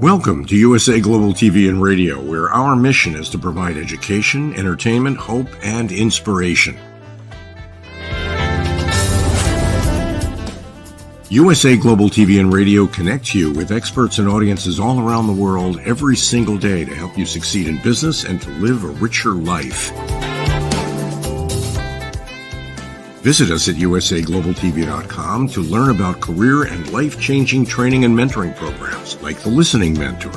Welcome to USA Global TV and Radio, where our mission is to provide education, entertainment, hope, and inspiration. USA Global TV and Radio connects you with experts and audiences all around the world every single day to help you succeed in business and to live a richer life. Visit us at usaglobaltv.com to learn about career and life-changing training and mentoring programs like the Listening Mentor.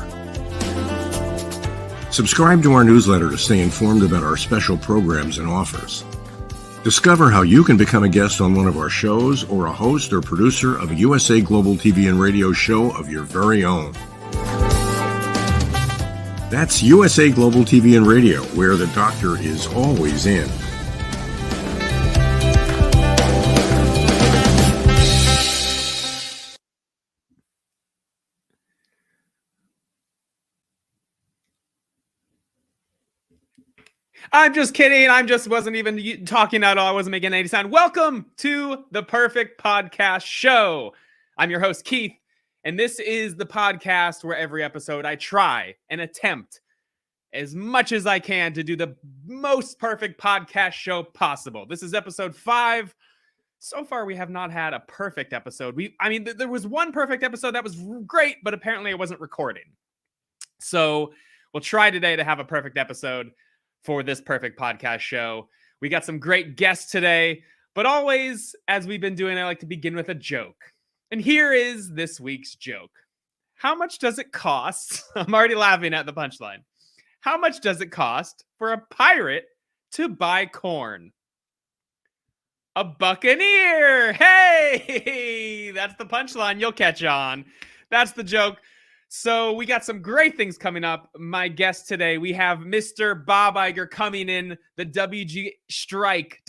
Subscribe to our newsletter to stay informed about our special programs and offers. Discover how you can become a guest on one of our shows or a host or producer of a USA Global TV and Radio show of your very own. That's USA Global TV and Radio, where the doctor is always in. I'm just kidding. Wasn't even talking at all. I wasn't making any sound. Welcome to the Perfect Podcast Show. I'm your host, Keith, and this is the podcast where every episode I try and attempt as much as I can to do the most perfect podcast show possible. This is episode 5. So far, we have not had a perfect episode. There was one perfect episode that was great, but apparently it wasn't recording. So we'll try today to have a perfect episode for this perfect podcast show. We got some great guests today, but always, as we've been doing, I like to begin with a joke. And here is this week's joke. How much does it cost? I'm already laughing at the punchline. How much does it cost for a pirate to buy corn? A buccaneer. Hey, that's the punchline. You'll catch on. That's the joke. So we got some great things coming up. My guest today, we have Mr. Bob Iger coming in, the WGA strike.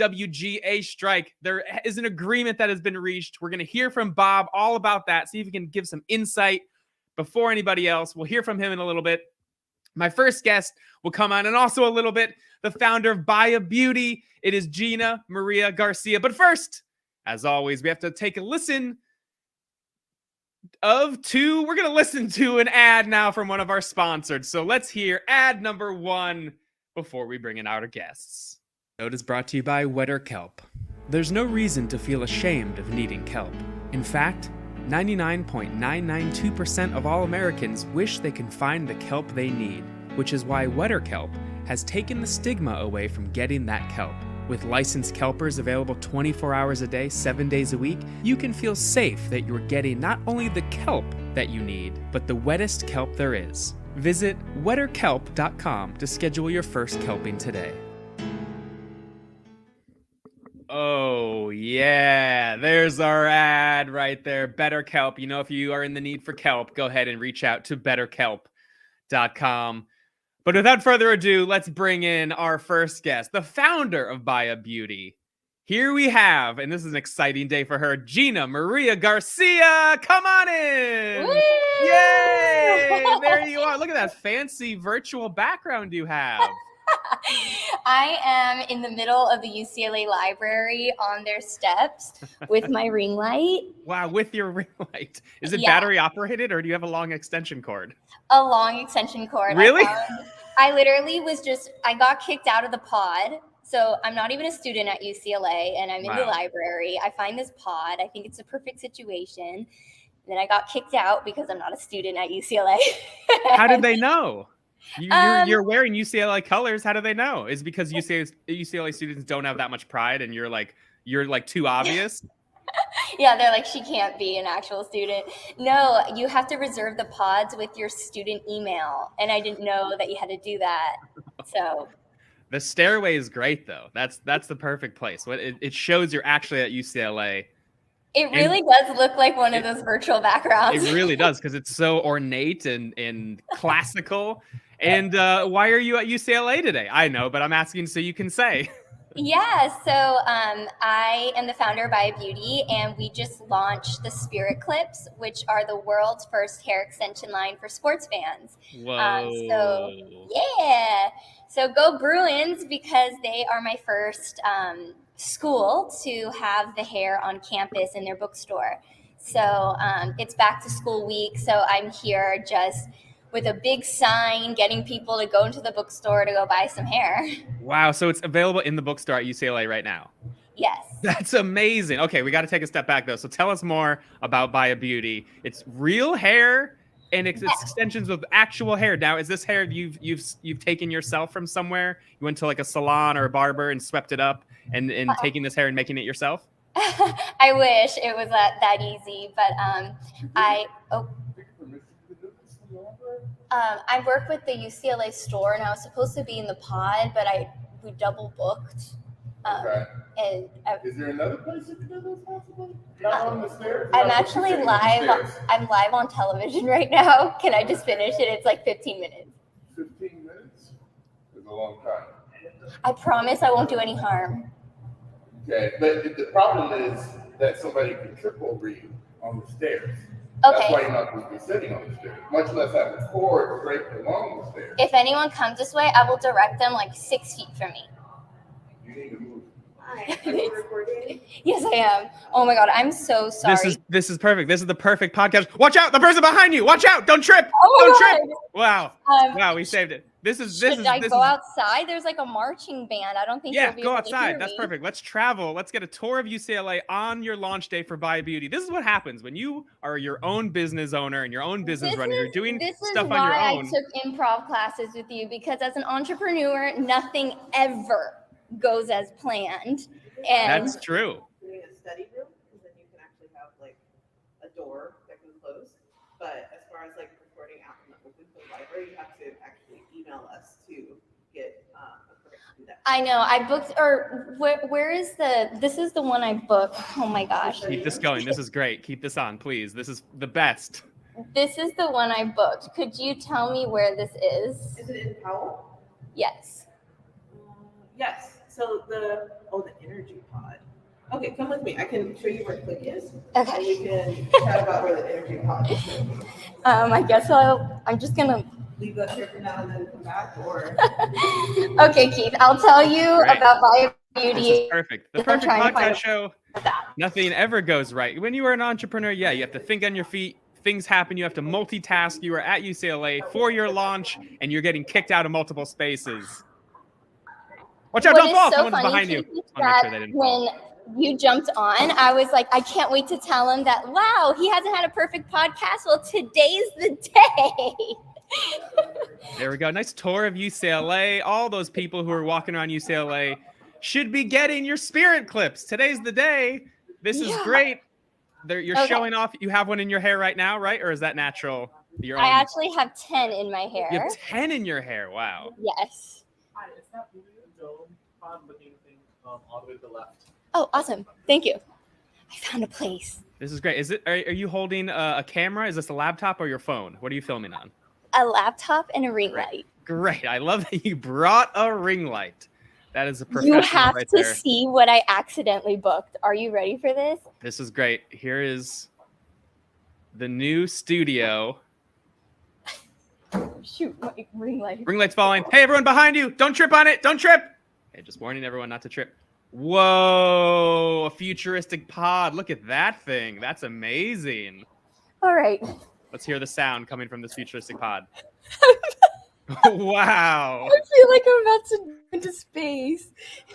There is an agreement that has been reached. We're going to hear from Bob all about that, see if he can give some insight before anybody else. We'll hear from him in a little bit. My first guest will come on, and also a little bit, the founder of BUYa Beauty. It is Gina-Maria Garcia. But first, as always, we have to take a listen we're going to listen to an ad now from one of our sponsors. So let's hear ad number 1 before we bring in our guests. Note is brought to you by Wetter Kelp. There's no reason to feel ashamed of needing kelp. In fact, 99.992% of all Americans wish they can find the kelp they need, which is why Wetter Kelp has taken the stigma away from getting that kelp. With licensed kelpers available 24 hours a day, 7 days a week, you can feel safe that you're getting not only the kelp that you need, but the wettest kelp there is. Visit wetterkelp.com to schedule your first kelping today. Oh, yeah. There's our ad right there. Better Kelp. You know, if you are in the need for kelp, go ahead and reach out to betterkelp.com. But without further ado, let's bring in our first guest, the founder of BUYa Beauty. Here we have, and this is an exciting day for her, Gina-Maria Garcia. Come on in. Woo! Yay! There you are. Look at that fancy virtual background you have. I am in the middle of the UCLA library on their steps with my ring light. Wow, with your ring light. Is it battery operated, or do you have a long extension cord? A long extension cord. Really? I literally I got kicked out of the pod. So I'm not even a student at UCLA, and I'm in the library. I find this pod. I think it's a perfect situation. And then I got kicked out because I'm not a student at UCLA. How did they know? You're wearing UCLA colors. How do they know? Is it because UCLA students don't have that much pride, and you're like too obvious? Yeah, they're like, she can't be an actual student. No, you have to reserve the pods with your student email, and I didn't know that you had to do that. So the stairway is great, though. That's the perfect place. It shows you're actually at UCLA. It really does look like one of those virtual backgrounds. It really does, because it's so ornate and classical. And why are you at UCLA today? I know, but I'm asking so you can say. Yeah, so I am the founder of BUYa Beauty, and we just launched the Spirit Clips, which are the world's first hair extension line for sports fans. Whoa. So go Bruins, because they are my first school to have the hair on campus in their bookstore. So it's back to school week. So I'm here just with a big sign, getting people to go into the bookstore to go buy some hair. Wow. So it's available in the bookstore at UCLA right now. Yes. That's amazing. Okay, we got to take a step back though. So tell us more about BUYa Beauty. It's real hair and it's extensions of actual hair. Now, is this hair you've taken yourself from somewhere? You went to like a salon or a barber and swept it up and taking this hair and making it yourself? I wish it was that easy, but I work with the UCLA store, and I was supposed to be in the pod, but we double booked. Okay. And Is there another place you can do this possibly? Not on the stairs? I'm actually live. I'm live on television right now. Can I just finish it? It's like 15 minutes. 15 minutes is a long time. I promise I won't do any harm. Okay, but the problem is that somebody can trip over you on the stairs. Okay. That's why you're not supposed to be sitting on the stairs, much less have a cord draped along the stairs. If anyone comes this way, I will direct them like 6 feet from me. You need to move. Hi, are you recording? Yes, I am. Oh my God, I'm so sorry. This is perfect. This is the perfect podcast. Watch out, the person behind you. Watch out. Don't trip. Oh my Don't God. trip. Wow. Wow, we saved it. Should I go outside? There's like a marching band. I don't think Yeah, you'll be go able to outside. hear That's me. perfect. Let's travel. Let's get a tour of UCLA on your launch day for BUYa Beauty. This is what happens when you are your own business owner and your own business runner. You're doing stuff on your own. This is why I took improv classes with you, because as an entrepreneur, nothing ever goes as planned. And That's true. Doing a study room, because then you can actually have like a door that can close. But as far as like recording out in the open for the library, you have to actually email us to get a permit to do that. I know I booked, or where is this is the one I booked. Oh my gosh. Keep this going. This is great. Keep this on, please. This is the best. This is the one I booked. Could you tell me where this is? Is it in Powell? Yes. Yes. So the energy pod. Okay, come with me. I can show you where Click is. Okay. And we can chat about where the energy pod is. I guess I'm just gonna. Leave that here for now and then come back, or Okay, Keith, I'll tell you Great. about BUYa This Beauty. is perfect. The I'm perfect trying to find podcast show. that. Nothing ever goes right. When you are an entrepreneur, yeah, you have to think on your feet. Things happen. You have to multitask. You are at UCLA for your launch, and you're getting kicked out of multiple spaces. Watch out! What Don't is fall. so Someone's funny, behind you. Keith, is I want to make that sure they didn't fall. when you jumped on, I was like, I can't wait to tell him that, wow, he hasn't had a perfect podcast. Well, today's the day. There we go. Nice tour of UCLA. All those people who are walking around UCLA should be getting your spirit clips. Today's the day. This is great. You're Okay. showing off. You have one in your hair right now, right? Or is that natural? Your I own? actually have 10 in my hair. You have 10 in your hair. Wow. Yes. Hi, it's that blue dome pod looking thing all the way to the left. Oh, awesome. Thank you. I found a place. This is great. Are you holding a camera? Is this a laptop or your phone? What are you filming on? A laptop and a ring light. Great. I love that you brought a ring light. That is a professional You have right to there. see what I accidentally booked. Are you ready for this? This is great. Here is the new studio. Shoot, my ring light. Ring light's falling. Hey, everyone behind you. Don't trip on it. Don't trip. Okay, just warning everyone not to trip. Whoa, a futuristic pod. Look at that thing. That's amazing. All right. Let's hear the sound coming from this futuristic pod. Wow. I feel like I'm about to go into space.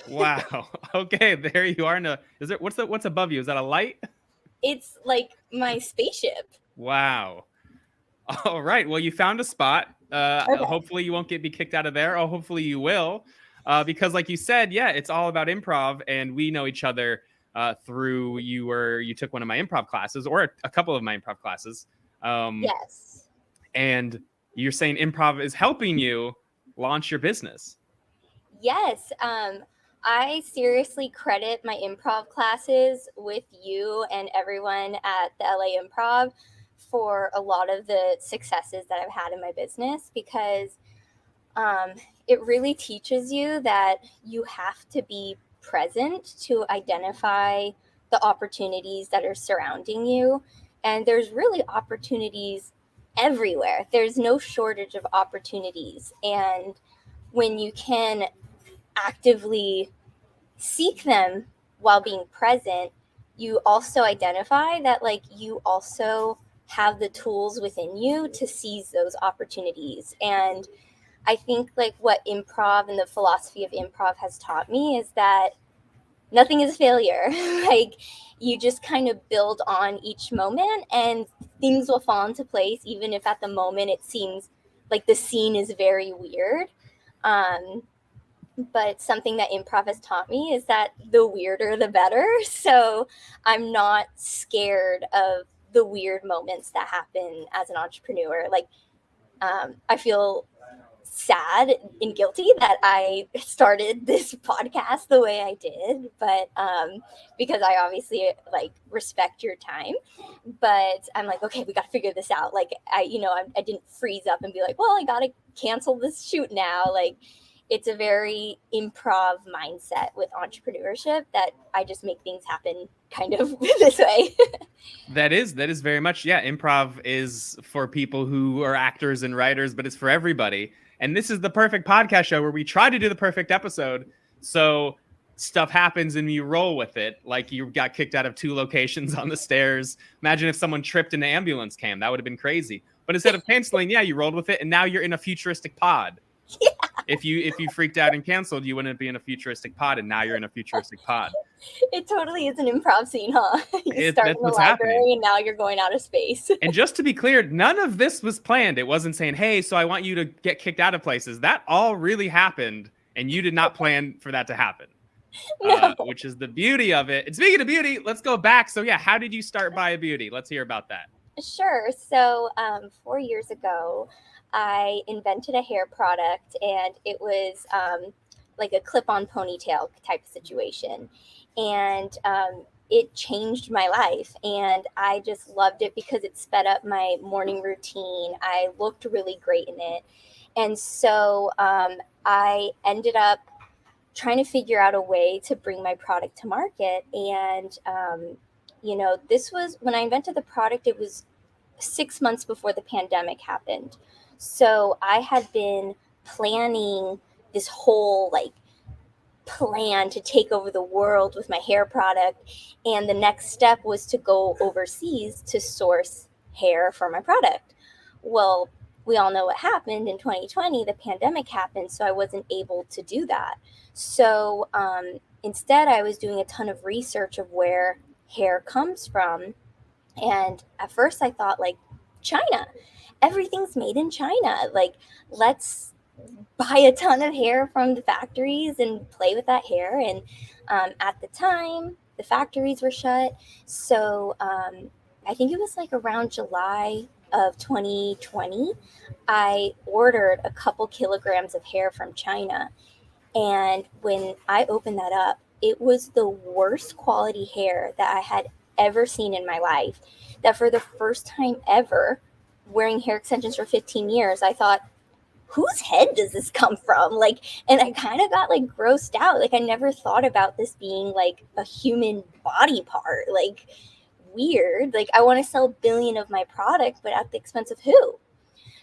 Wow. Okay, there you are. Is it what's above you? Is that a light? It's like my spaceship. Wow. All right. Well, you found a spot. Okay. Hopefully you won't be kicked out of there. Or hopefully you will. Because like you said, yeah, it's all about improv, and we know each other through you took one of my improv classes, or a couple of my improv classes. Yes. And you're saying improv is helping you launch your business. Yes. I seriously credit my improv classes with you and everyone at the LA Improv for a lot of the successes that I've had in my business, because it really teaches you that you have to be present to identify the opportunities that are surrounding you. And there's really opportunities everywhere. There's no shortage of opportunities. And when you can actively seek them while being present, you also identify that like you also have the tools within you to seize those opportunities. And I think like what improv and the philosophy of improv has taught me is that nothing is failure. Like you just kind of build on each moment and things will fall into place, even if at the moment it seems like the scene is very weird. But something that improv has taught me is that the weirder the better. So I'm not scared of the weird moments that happen as an entrepreneur. Like I feel sad and guilty that I started this podcast the way I did, but because I obviously like respect your time, but I'm like, okay, we got to figure this out. Like I didn't freeze up and be like, well, I got to cancel this shoot now. Like it's a very improv mindset with entrepreneurship that I just make things happen kind of this way. That is very much, yeah. Improv is for people who are actors and writers, but it's for everybody. And this is the perfect podcast show where we try to do the perfect episode. So stuff happens and you roll with it. Like you got kicked out of 2 locations on the stairs. Imagine if someone tripped and an ambulance came. That would have been crazy. But instead of canceling, yeah, you rolled with it. And now you're in a futuristic pod. Yeah. If you freaked out and canceled, you wouldn't be in a futuristic pod. And now you're in a futuristic pod. It totally is an improv scene, huh? You start in the library and now you're going out of space. And just to be clear, none of this was planned. It wasn't saying, hey, so I want you to get kicked out of places. That all really happened, and you did not plan for that to happen, No. Which is the beauty of it. And speaking of beauty, let's go back. So yeah, how did you start BUYa Beauty? Let's hear about that. Sure. So 4 years ago, I invented a hair product, and it was like a clip-on ponytail type of situation. And it changed my life, and I just loved it because it sped up my morning routine. I looked really great in it. And so I ended up trying to figure out a way to bring my product to market. And, this was when I invented the product, it was 6 months before the pandemic happened. So I had been planning this whole plan to take over the world with my hair product. And the next step was to go overseas to source hair for my product. Well, we all know what happened in 2020. The pandemic happened, so I wasn't able to do that. So instead, I was doing a ton of research of where hair comes from. And at first I thought China, everything's made in China. Let's buy a ton of hair from the factories and play with that hair. And at the time, the factories were shut. So I think it was around July of 2020, I ordered a couple kilograms of hair from China. And when I opened that up, it was the worst quality hair that I had ever seen in my life. That for the first time ever, wearing hair extensions for 15 years, I thought, whose head does this come from? And I kind of got grossed out. I never thought about this being a human body part. Weird. I want to sell 1 billion of my product, but at the expense of who?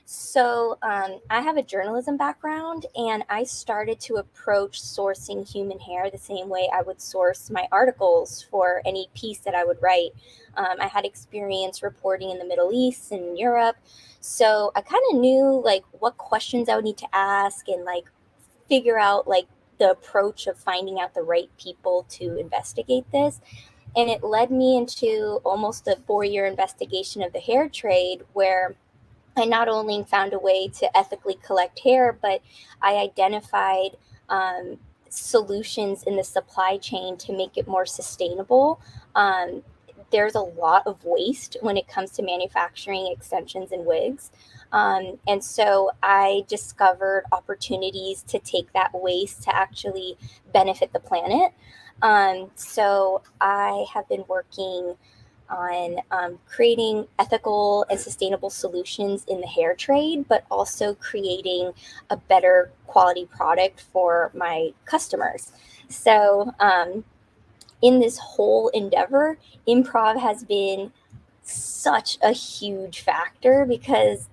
So I have a journalism background, and I started to approach sourcing human hair the same way I would source my articles for any piece that I would write. I had experience reporting in the Middle East and Europe. So I kind of knew what questions I would need to ask and figure out the approach of finding out the right people to investigate this. And it led me into almost a 4-year investigation of the hair trade, where I not only found a way to ethically collect hair, but I identified solutions in the supply chain to make it more sustainable. There's a lot of waste when it comes to manufacturing extensions and wigs. And so I discovered opportunities to take that waste to actually benefit the planet. So I have been working on creating ethical and sustainable solutions in the hair trade, but also creating a better quality product for my customers. So in this whole endeavor, improv has been such a huge factor because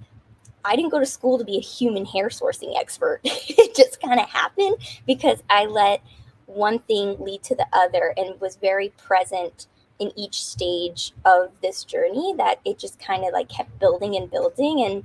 I didn't go to school to be a human hair sourcing expert. It just kind of happened because I let one thing lead to the other and was very present in each stage of this journey that it just kind of like kept building and building. And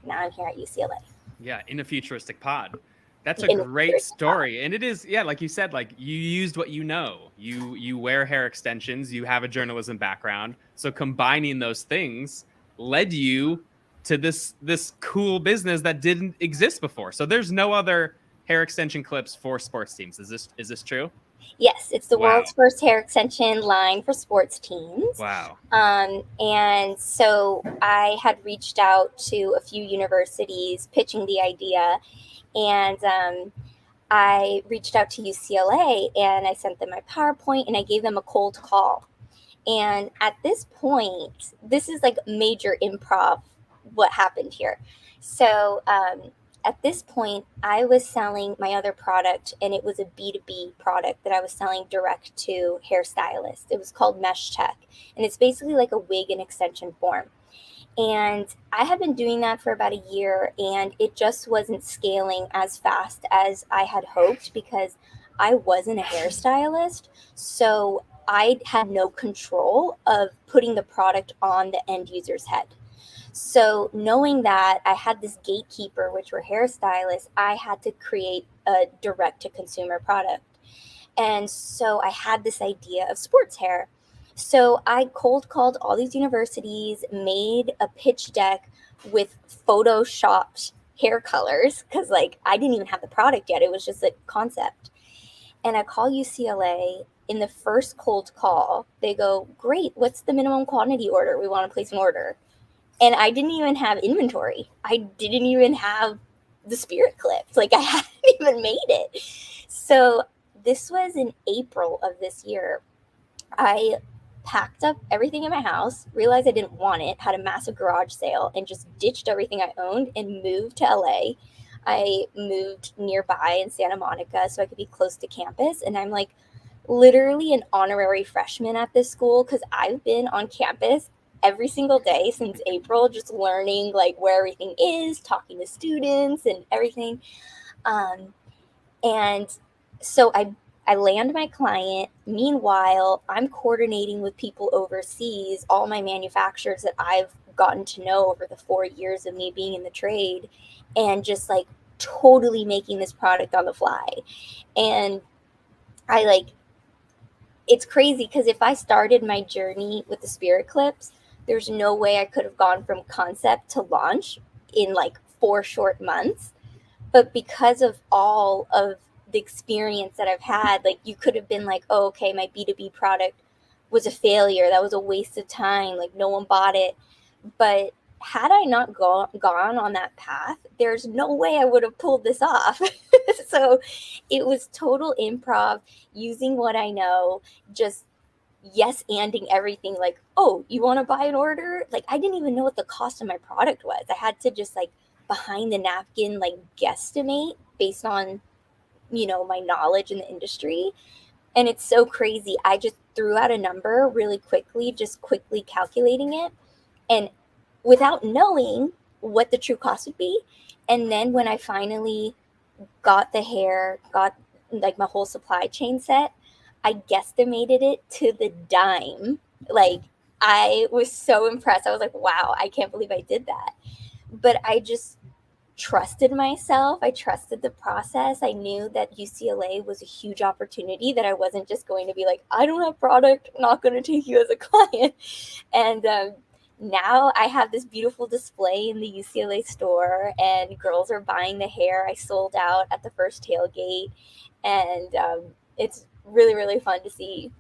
now I'm here at UCLA. Yeah, in a futuristic pod. That's a great story. And it is, yeah, like you said, like you used what you know. You wear hair extensions, you have a journalism background. So combining those things led you to this cool business that didn't exist before. So there's no other hair extension clips for sports teams. Is this true? Yes, it's the world's first hair extension line for sports teams. Wow. And so I had reached out to a few universities pitching the idea, and I reached out to UCLA and I sent them my PowerPoint and I gave them a cold call. And at this point, this is like major improv what happened here. So at this point, I was selling my other product, and it was a B2B product that I was selling direct to hairstylists. It was called Mesh Tech, and it's basically like a wig and extension form. And I had been doing that for about a year, and it just wasn't scaling as fast as I had hoped because I wasn't a hairstylist. So I had no control of putting the product on the end user's head. So knowing that I had this gatekeeper, which were hairstylists, I had to create a direct-to-consumer product. And so I had this idea of sports hair. So I cold called all these universities, made a pitch deck with photoshopped hair colors because like I didn't even have the product yet. It was just a concept. And I call UCLA. In the first cold call, they go, "Great, what's the minimum quantity order? We want to place an order." And I didn't even have inventory. I didn't even have the spirit clips. Like I hadn't even made it. So this was in April of this year. I packed up everything in my house, realized I didn't want it, had a massive garage sale, and just ditched everything I owned and moved to LA. I moved nearby in Santa Monica so I could be close to campus. And I'm like literally an honorary freshman at this school because I've been on campus every single day since April, just learning like where everything is, talking to students and everything. And so I land my client. Meanwhile, I'm coordinating with people overseas, all my manufacturers that I've gotten to know over the 4 years of me being in the trade, and just like totally making this product on the fly. And it's crazy because if I started my journey with the spirit clips, there's no way I could have gone from concept to launch in like 4 short months. But because of all of the experience that I've had, like you could have been like, oh, okay, my B2B product was a failure. That was a waste of time. Like no one bought it. But had I not gone on that path, there's no way I would have pulled this off. So it was total improv, using what I know, just yes-anding everything. Like, oh, you want to buy an order? Like, I didn't even know what the cost of my product was. I had to just like behind the napkin, like guesstimate based on, my knowledge in the industry. And it's so crazy. I just threw out a number really quickly, just quickly calculating it. And without knowing what the true cost would be. And then when I finally got the hair, got like my whole supply chain set, I guesstimated it to the dime. Like I was so impressed. I was like, wow, I can't believe I did that. But I just trusted myself. I trusted the process. I knew that UCLA was a huge opportunity, that I wasn't just going to be like, I don't have product, I'm not going to take you as a client. And now I have this beautiful display in the UCLA store, and girls are buying the hair. I sold out at the first tailgate, and it's really, really fun to see.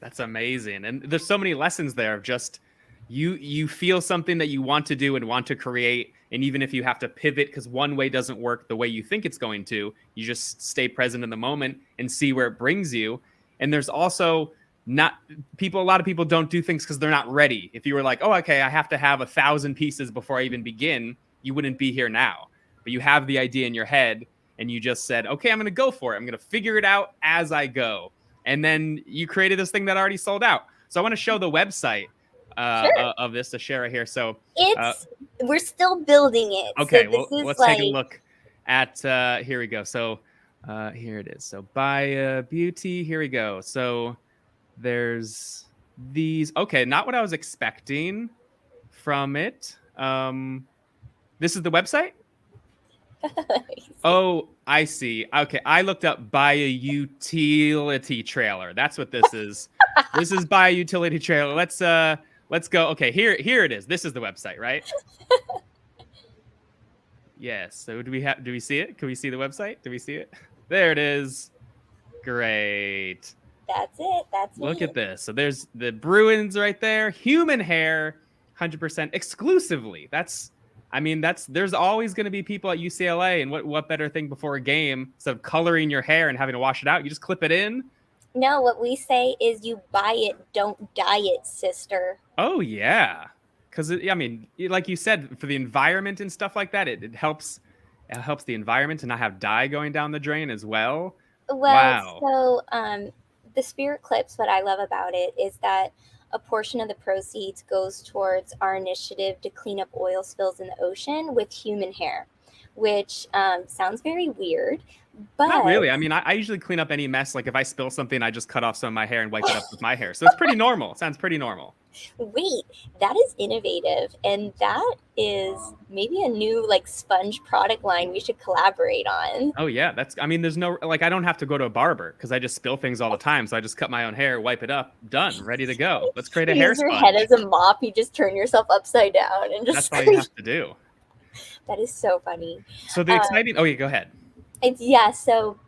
That's amazing. And there's so many lessons there of just you feel something that you want to do and want to create. And even if you have to pivot because one way doesn't work the way you think it's going to, you just stay present in the moment and see where it brings you. And there's also a lot of people don't do things because they're not ready. If you were like, oh, okay, I have to have 1,000 pieces before I even begin, you wouldn't be here now. But you have the idea in your head and you just said, okay, I'm going to go for it. I'm going to figure it out as I go. And then you created this thing that already sold out. So I want to show the website of this to share it here. So we're still building it. Okay, so well, let's take a look at, here we go. So here it is. So BUYa Beauty, here we go. So There's these. Okay, not what I was expecting from it. This is the website? Oh, I see. Okay, I looked up BUYa utility trailer. That's what this is. This is BUYa utility trailer. Let's go. Okay, here it is. This is the website, right? Yes. So do we see it? Can we see the website? Do we see it? There it is. Great. That's it. That's Look me. at this. So there's the Bruins right there. Human hair, 100% exclusively. There's always going to be people at UCLA, and what better thing before a game instead of coloring your hair and having to wash it out? You just clip it in. No, what we say is you buy it, don't dye it, sister. Oh yeah, because like you said, for the environment and stuff like that, it helps. It helps the environment to not have dye going down the drain as well. Well, Wow. so the Spirit Clips, what I love about it is that a portion of the proceeds goes towards our initiative to clean up oil spills in the ocean with human hair, which sounds very weird, but Not really. I usually clean up any mess. Like if I spill something, I just cut off some of my hair and wipe it up with my hair. So it's pretty normal. It sounds pretty normal. wait, that is innovative, and that is maybe a new like sponge product line we should collaborate on. Oh yeah, there's no, like, I don't have to go to a barber because I just spill things all the time. So I just cut my own hair, wipe it up, done, ready to go. Let's create a You hair use your sponge. head as a mop. You just turn yourself upside down and just. That's all you have to do. That is so funny. So the exciting. Oh yeah, go ahead. So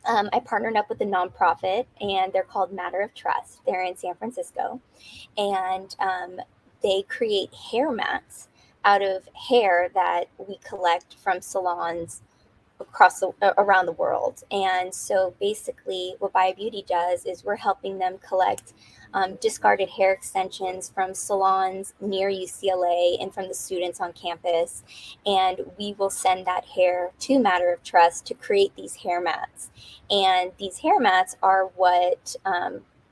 I partnered up with a nonprofit, and they're called Matter of Trust. They're in San Francisco, and they create hair mats out of hair that we collect from salons around the world. And so basically what BUYa Beauty does is we're helping them collect discarded hair extensions from salons near UCLA and from the students on campus. And we will send that hair to Matter of Trust to create these hair mats. And these hair mats are what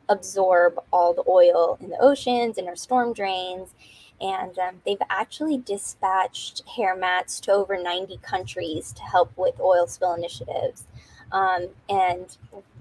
absorb all the oil in the oceans and our storm drains. And they've actually dispatched hair mats to over 90 countries to help with oil spill initiatives. And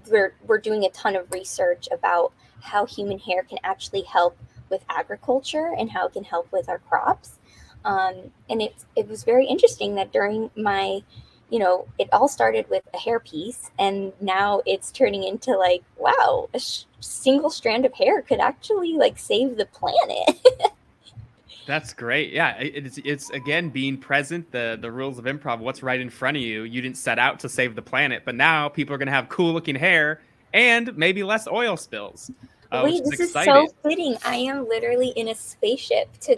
we're doing a ton of research about how human hair can actually help with agriculture and how it can help with our crops. And it was very interesting that during my, it all started with a hairpiece, and now it's turning into like, wow, a single strand of hair could actually like save the planet. That's great. Yeah, it's again being present. The rules of improv. What's right in front of you. You didn't set out to save the planet, but now people are going to have cool looking hair and maybe less oil spills. Wait, this is so fitting. I am literally in a spaceship to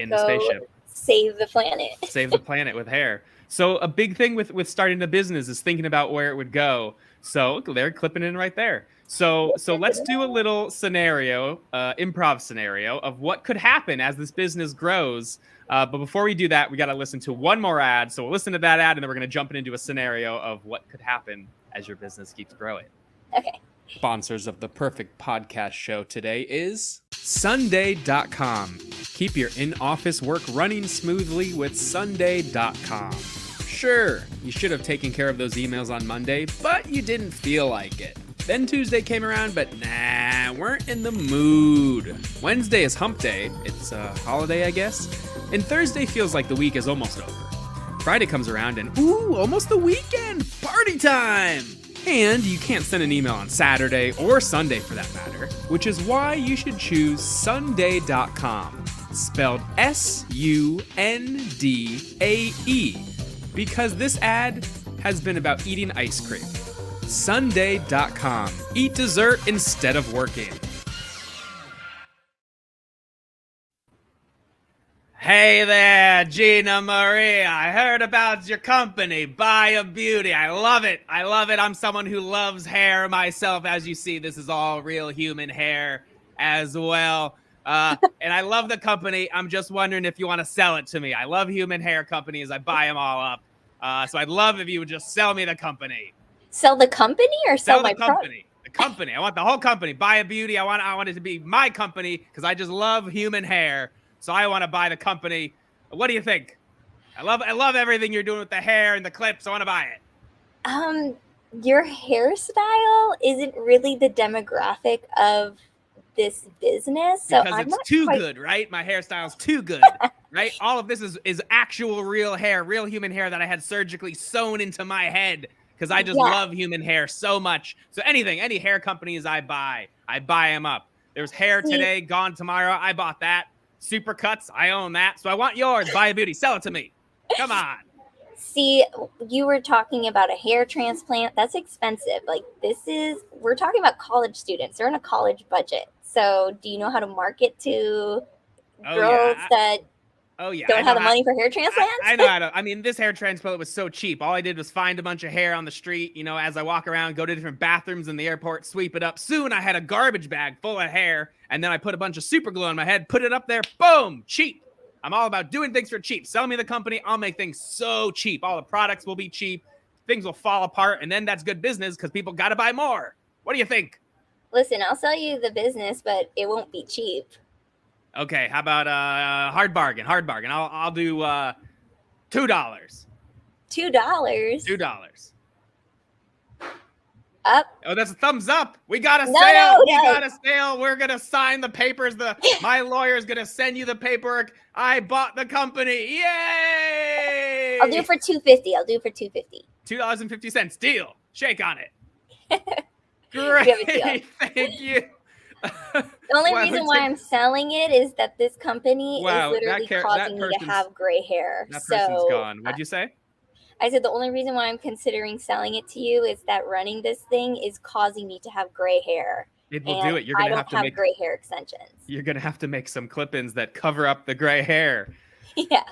save the planet. Save the planet with hair. So a big thing with starting a business is thinking about where it would go. So they're clipping in right there. So let's do a little scenario, improv scenario of what could happen as this business grows. But before we do that, we got to listen to one more ad. So we'll listen to that ad, and then we're going to jump into a scenario of what could happen as your business keeps growing. Okay. Sponsors of the Perfect Podcast Show today is Sunday.com. Keep your in-office work running smoothly with Sunday.com. Sure, you should have taken care of those emails on Monday, but you didn't feel like it. Then Tuesday came around, but weren't in the mood. Wednesday is hump day. It's a holiday, I guess. And Thursday feels like the week is almost over. Friday comes around and, almost the weekend! Party time! And you can't send an email on Saturday or Sunday for that matter, which is why you should choose Sunday.com, spelled S-U-N-D-A-E, because this ad has been about eating ice cream. Sunday.com. Eat dessert instead of working. Hey there, Gina-Maria. I heard about your company, BUYa Beauty. I love it. I'm someone who loves hair myself. As you see, this is all real human hair as well. And I love the company. I'm just wondering if you want to sell it to me. I love human hair companies. I buy them all up. So I'd love if you would just sell me the company. Sell the company or sell my company? The company. I want the whole company. BUYa Beauty. I want it to be my company because I just love human hair. So I want to buy the company. What do you think? I love everything you're doing with the hair and the clips. I want to buy it. Your hairstyle isn't really the demographic of this business. So Because I'm it's not too quite good, right? My hairstyle's too good, right? All of this is actual real hair, real human hair that I had surgically sewn into my head because I just Yeah. love human hair so much. So any hair companies I buy them up. There's hair See- today, gone tomorrow. I bought that. Supercuts, I own that. So I want yours. BUYa Beauty, sell it to me. Come on. See, you were talking about a hair transplant. That's expensive. Like we're talking about college students. They're in a college budget. So do you know how to market to Oh girls yeah. that I don't know have the how. money for hair transplants? I know how to. I mean, this hair transplant was so cheap. All I did was find a bunch of hair on the street, you know, as I walk around, go to different bathrooms in the airport, sweep it up. Soon I had a garbage bag full of hair, and then I put a bunch of super glue on my head, put it up there, boom, cheap. I'm all about doing things for cheap. Sell me the company, I'll make things so cheap. All the products will be cheap. Things will fall apart, and then that's good business because people got to buy more. What do you think? Listen, I'll sell you the business, but it won't be cheap. Okay, how about hard bargain? I'll do $2. $2 $2. up. Oh, that's a thumbs up. We got a No, sale. no, We no. got a sale. We're going to sign the papers. My lawyer's going to send you the paperwork. I bought the company. Yay! I'll do it for $250. I'll do it for $250. $2.50. Deal. Shake on it. We have a deal. Great. Thank you. The only Wow, reason why I'm selling it is that this company Wow, is literally causing me to have gray hair. That person's So gone. What'd you say? I said the only reason why I'm considering selling it to you is that running this thing is causing me to have gray hair. It will and do it. You're I going to don't have to make gray hair extensions. You're going to have to make some clip-ins that cover up the gray hair. Yeah.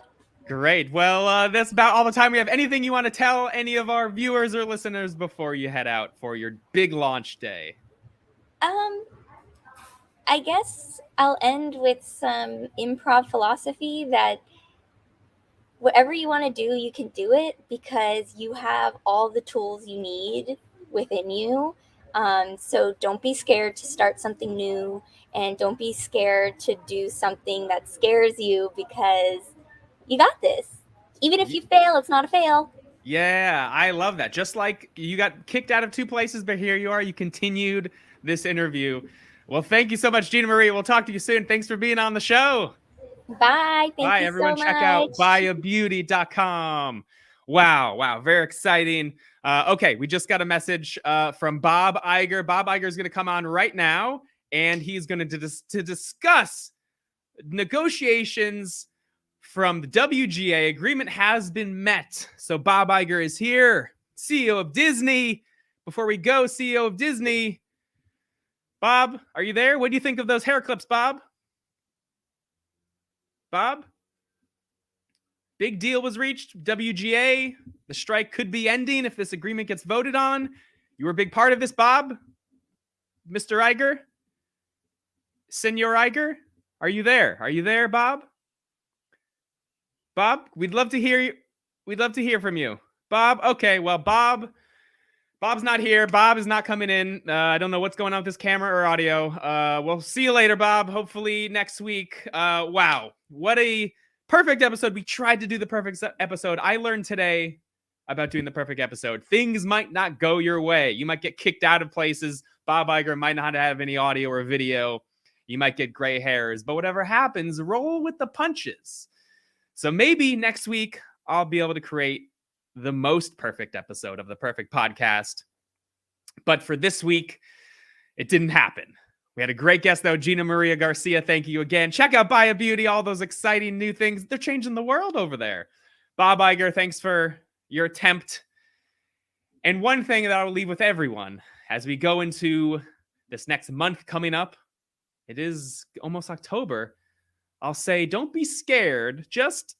Great. Well, that's about all the time we have. Anything you want to tell any of our viewers or listeners before you head out for your big launch day? I guess I'll end with some improv philosophy that whatever you want to do, you can do it because you have all the tools you need within you. So don't be scared to start something new, and don't be scared to do something that scares you because you got this. Even if you fail, it's not a fail. Yeah, I love that. Just like you got kicked out of 2 places, but here you are. You continued this interview. Well, thank you so much, Gina-Maria. We'll talk to you soon. Thanks for being on the show. Bye. Thank you everyone. so Check much. out BUYaBeauty.com. Wow. Very exciting. Okay, we just got a message from Bob Iger. Bob Iger is going to come on right now, and he's going to discuss negotiations from the WGA. Agreement has been met. So Bob Iger is here, CEO of Disney. Before we go, CEO of Disney, Bob, are you there? What do you think of those hair clips, Bob? Bob? Big deal was reached. WGA, the strike could be ending if this agreement gets voted on. You were a big part of this, Bob? Mr. Iger? Senor Iger? Are you there? Are you there, Bob? Bob, we'd love to hear you. We'd love to hear from you. Bob, okay, well, Bob's not here. Bob is not coming in. I don't know what's going on with this camera or audio. We'll see you later, Bob. Hopefully next week. Wow, what a perfect episode. We tried to do the perfect episode. I learned today about doing the perfect episode. Things might not go your way. You might get kicked out of places. Bob Iger might not have any audio or video. You might get gray hairs. But whatever happens, roll with the punches. So maybe next week I'll be able to create the most perfect episode of the Perfect Podcast. But for this week, it didn't happen. We had a great guest, though, Gina-Maria Garcia. Thank you again. Check out BUYa Beauty, all those exciting new things. They're changing the world over there. Bob Iger, thanks for your attempt. And one thing that I will leave with everyone as we go into this next month coming up, it is almost October. I'll say, don't be scared. Just